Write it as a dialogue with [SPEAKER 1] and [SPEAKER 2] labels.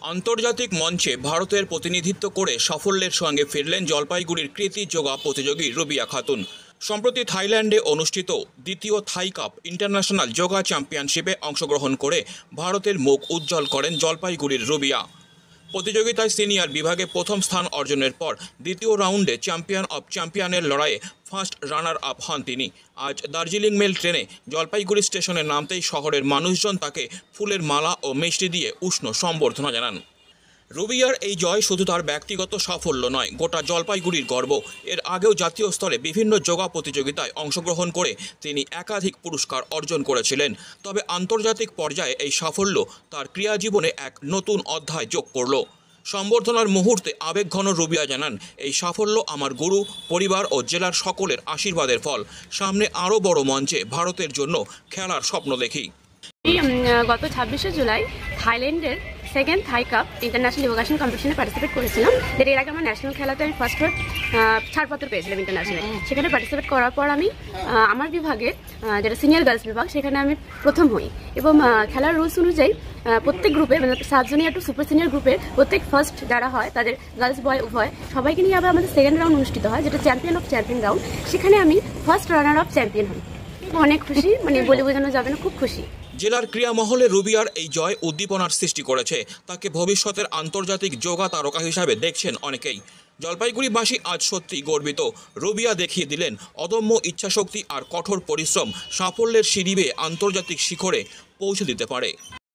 [SPEAKER 1] আন্তর্জাতিক মঞ্চে ভারতের প্রতিনিধিত্ব করে সাফল্যের সঙ্গে ফিরলেন জলপাইগুড়ির কৃতী যোগা প্রতিযোগী রুবিয়া খাতুন। সম্প্রতি থাইল্যান্ডে অনুষ্ঠিত দ্বিতীয় থাই কাপ ইন্টারন্যাশনাল যোগা চ্যাম্পিয়নশিপে অংশগ্রহণ করে ভারতের মুখ উজ্জ্বল করেন জলপাইগুড়ির রুবিয়া। প্রতিযোগিতায় সিনিয়র বিভাগে প্রথম স্থান অর্জনের পর দ্বিতীয় রাউন্ডে চ্যাম্পিয়ন অব চ্যাম্পিয়নের লড়াইয়ে ফার্স্ট রানার আপ হন তিনি। আজ দার্জিলিং মেল ট্রেনে জলপাইগুড়ি স্টেশনে নামতেই শহরের মানুষজন তাকে ফুলের মালা ও মিষ্টি দিয়ে উষ্ণ সম্বর্ধনা জানান। রুবিয়ার এই জয় শুধু তার ব্যক্তিগত সাফল্য নয়, গোটা জলপাইগুড়ির গর্ব। এর আগেও জাতীয় স্তরে বিভিন্ন যোগা প্রতিযোগিতায় অংশগ্রহণ করে তিনি একাধিক পুরস্কার অর্জন করেছিলেন। তবে আন্তর্জাতিক পর্যায়ে এই সাফল্য তার ক্রীড়াজীবনে এক নতুন অধ্যায় যোগ করল। সম্বর্ধনার মুহূর্তে আবেগঘন রুবিয়া জানান, এই সাফল্য আমার গুরু, পরিবার ও জেলার সকলের আশীর্বাদের ফল। সামনে আরও বড় মঞ্চে ভারতের জন্য খেলার স্বপ্ন দেখি।
[SPEAKER 2] গত 26শে জুলাই থাইল্যান্ডের সেকেন্ড থাই কাপ ইন্টারন্যাশনাল যোগাসন কম্পিটিশনে পার্টিসিপেট করেছিলাম। যেটা এর আগে আমার ন্যাশনাল খেলাতে আমি ফার্স্ট ছাড়পত্র পেয়েছিলাম ইন্টারন্যাশনাল। সেখানে পার্টিসিপেট করার পর আমি আমার বিভাগে, যেটা সিনিয়র গার্লস বিভাগ, সেখানে আমি প্রথম হই। এবং খেলার রুলস অনুযায়ী প্রত্যেক গ্রুপে, মানে sub junior to super senior গ্রুপের প্রত্যেক ফার্স্ট যারা হয় তাদের গার্লস বয় উভয় সবাইকে নিয়ে আবার আমাদের সেকেন্ড রাউন্ড অনুষ্ঠিত হয়, যেটা চ্যাম্পিয়ন অফ চ্যাম্পিয়ন রাউন্ড। সেখানে আমি ফার্স্ট রানার অফ চ্যাম্পিয়ন হই। অনেক খুশি, মানে বলে বোঝানো যাবে না, খুব খুশি।
[SPEAKER 1] জেলার ক্রীড়া মহলে রুবিয়ার এই জয় উদ্দীপনার সৃষ্টি করেছে। তাকে ভবিষ্যতের আন্তর্জাতিক যোগা তারকা হিসাবে দেখছেন অনেকেই। জলপাইগুড়িবাসী আজ সত্যি গর্বিত। রুবিয়া দেখিয়ে দিলেন অদম্য ইচ্ছাশক্তি আর কঠোর পরিশ্রম সাফল্যের সিঁড়ি বেয়ে আন্তর্জাতিক শিখরে পৌঁছে দিতে পারে।